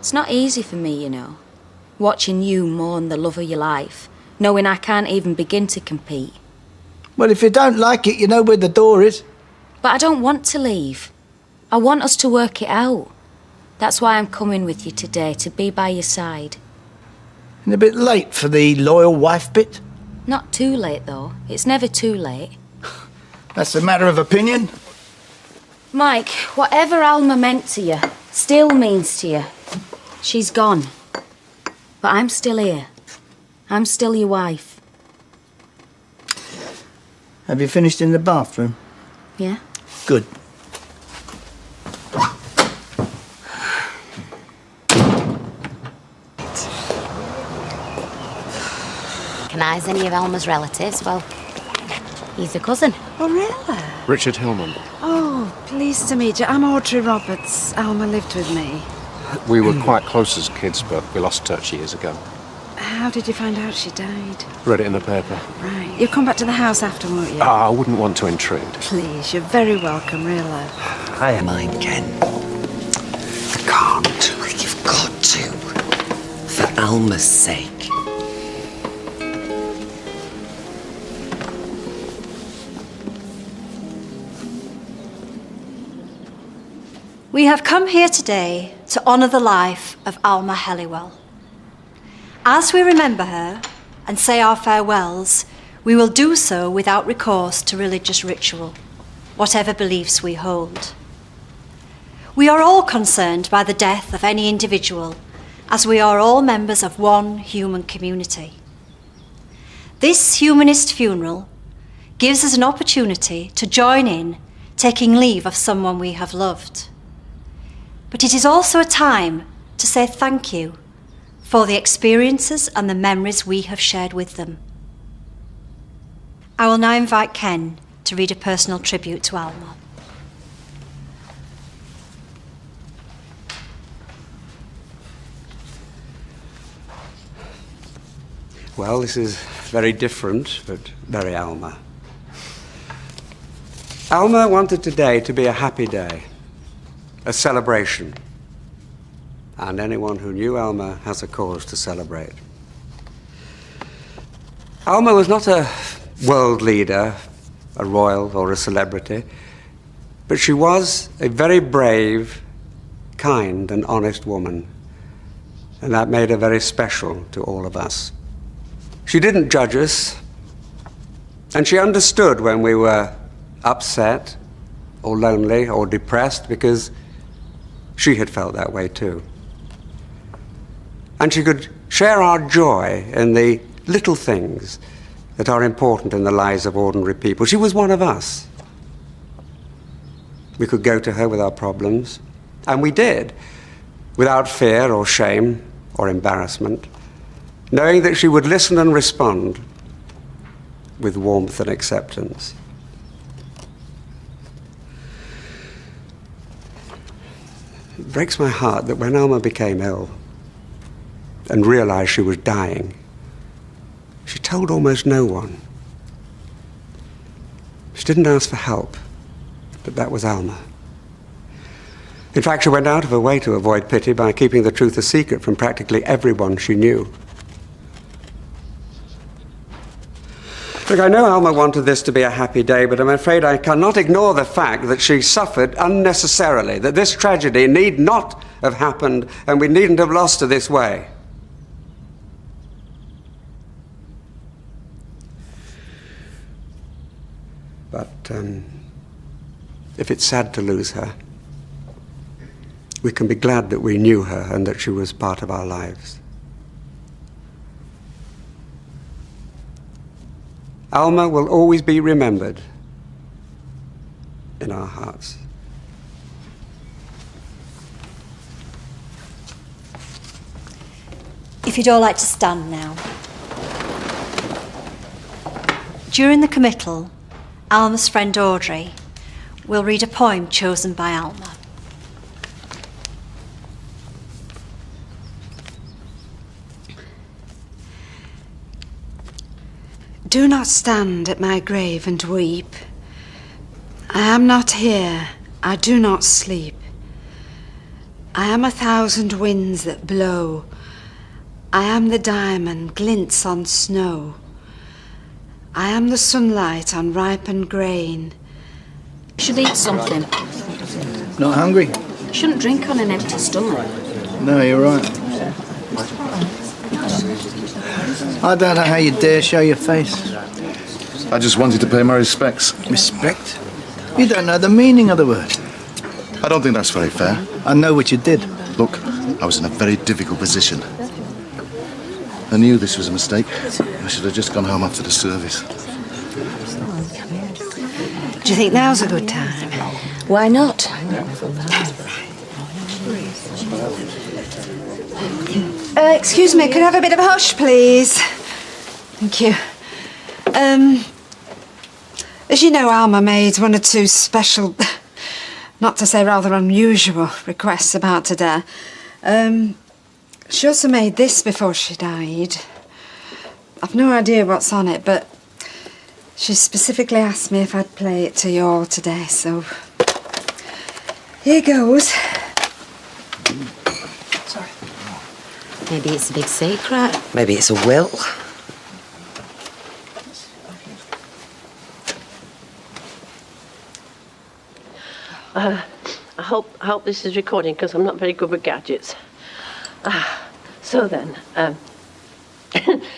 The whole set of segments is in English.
It's not easy for me, you know, watching you mourn the love of your life, knowing I can't even begin to compete. Well, if you don't like it, you know where the door is. But I don't want to leave. I want us to work it out. That's why I'm coming with you today, to be by your side. And a bit late for the loyal wife bit? Not too late, though. It's never too late. That's a matter of opinion. Mike, whatever Alma meant to you, still means to you. She's gone. But I'm still here. I'm still your wife. Have you finished in the bathroom? Yeah? Good. Recognise any of Alma's relatives? Well, he's a cousin. Oh, really? Richard Hillman. Oh, pleased to meet you. I'm Audrey Roberts. Alma lived with me. We were quite close as kids, but we lost touch years ago. How did you find out she died? Read it in the paper. Right. You'll come back to the house after, won't you? I wouldn't want to intrude. Please, you're very welcome, really. Hiya. Mind, Ken. I can't. You've got to. For Alma's sake. We have come here today to honour the life of Alma Helliwell. As we remember her and say our farewells, we will do so without recourse to religious ritual, whatever beliefs we hold. We are all concerned by the death of any individual, as we are all members of one human community. This humanist funeral gives us an opportunity to join in taking leave of someone we have loved. But it is also a time to say thank you for the experiences and the memories we have shared with them. I will now invite Ken to read a personal tribute to Alma. Well, this is very different, but very Alma. Alma wanted today to be a happy day. A celebration. And anyone who knew Alma has a cause to celebrate. Alma was not a world leader, a royal or a celebrity, but she was a very brave, kind and honest woman. And that made her very special to all of us. She didn't judge us, and she understood when we were upset or lonely or depressed, because she had felt that way too. And she could share our joy in the little things that are important in the lives of ordinary people. She was one of us. We could go to her with our problems, and we did, without fear or shame or embarrassment, knowing that she would listen and respond with warmth and acceptance. It breaks my heart that when Alma became ill and realized she was dying, she told almost no one. She didn't ask for help, but that was Alma. In fact, she went out of her way to avoid pity by keeping the truth a secret from practically everyone she knew. Look, I know Alma wanted this to be a happy day, but I'm afraid I cannot ignore the fact that she suffered unnecessarily, that this tragedy need not have happened, and we needn't have lost her this way. But if it's sad to lose her, we can be glad that we knew her and that she was part of our lives. Alma will always be remembered in our hearts. If you'd all like to stand now. During the committal, Alma's friend Audrey will read a poem chosen by Alma. Do not stand at my grave and weep. I am not here, I do not sleep. I am 1,000 winds that blow. I am the diamond glints on snow. I am the sunlight on ripened grain. You should eat something. Not hungry? You shouldn't drink on an empty stomach. No, you're right. I don't know how you dare show your face. I just wanted to pay my respects. Respect? You don't know the meaning of the word. I don't think that's very fair. I know what you did. Look, I was in a very difficult position. I knew this was a mistake. I should have just gone home after the service. Do you think now's a good time? Why not? Excuse me, could I have a bit of a hush, please? Thank you. As you know, Alma made one or two special, not to say rather unusual, requests about today. She also made this before she died. I've no idea what's on it, but she specifically asked me if I'd play it to you all today, so here goes. Sorry. Maybe it's a big secret. Maybe it's a will. I hope this is recording because I'm not very good with gadgets. So then,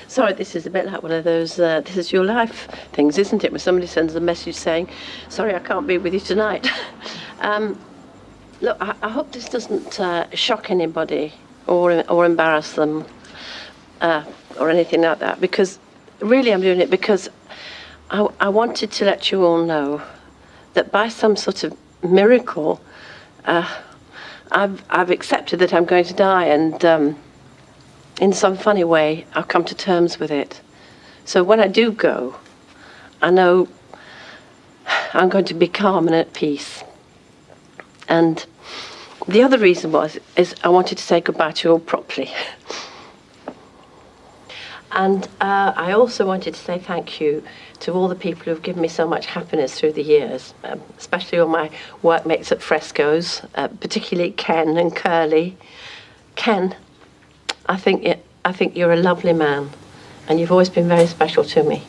sorry, this is a bit like one of those this is your life things, isn't it? When somebody sends a message saying, sorry, I can't be with you tonight. Look, I hope this doesn't shock anybody or embarrass them or anything like that, because really I'm doing it because I wanted to let you all know that by some sort of miracle, I've accepted that I'm going to die, and in some funny way, I've come to terms with it. So when I do go, I know I'm going to be calm and at peace. And the other reason is I wanted to say goodbye to you all properly. And I also wanted to say thank you to all the people who've given me so much happiness through the years, especially all my workmates at Frescoes, particularly Ken and Curly. Ken, I think you're a lovely man, and you've always been very special to me.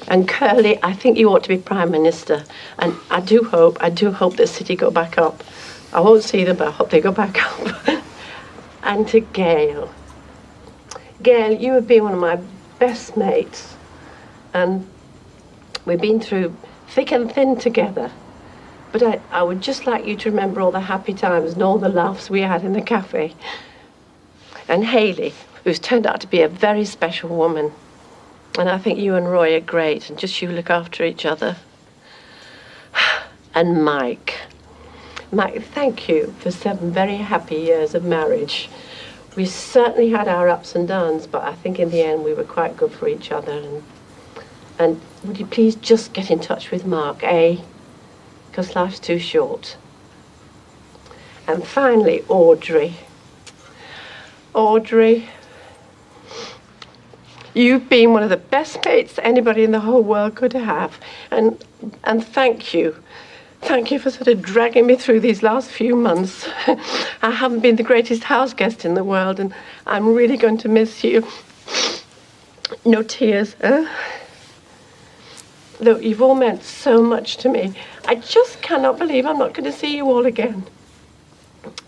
And Curly, I think you ought to be Prime Minister, and I do hope the city go back up. I won't see them, but I hope they go back up. And to Gail. Gail, you have been one of my best mates, and we've been through thick and thin together. But I would just like you to remember all the happy times and all the laughs we had in the cafe. And Hayley, who's turned out to be a very special woman. And I think you and Roy are great, and just you look after each other. And Mike. Mike, thank you for 7 very happy years of marriage. We certainly had our ups and downs, but I think in the end we were quite good for each other. And would you please just get in touch with Mark, eh? Because life's too short. And finally, Audrey. Audrey, you've been one of the best mates anybody in the whole world could have. And thank you. Thank you for sort of dragging me through these last few months. I haven't been the greatest house guest in the world, and I'm really going to miss you. No tears, huh? Look, you've all meant so much to me. I just cannot believe I'm not going to see you all again.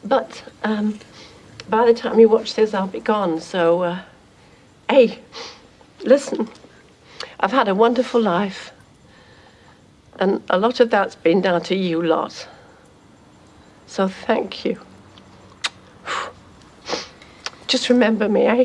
But by the time you watch this, I'll be gone. So, hey, listen, I've had a wonderful life. And a lot of that's been down to you lot. So thank you. Just remember me, eh?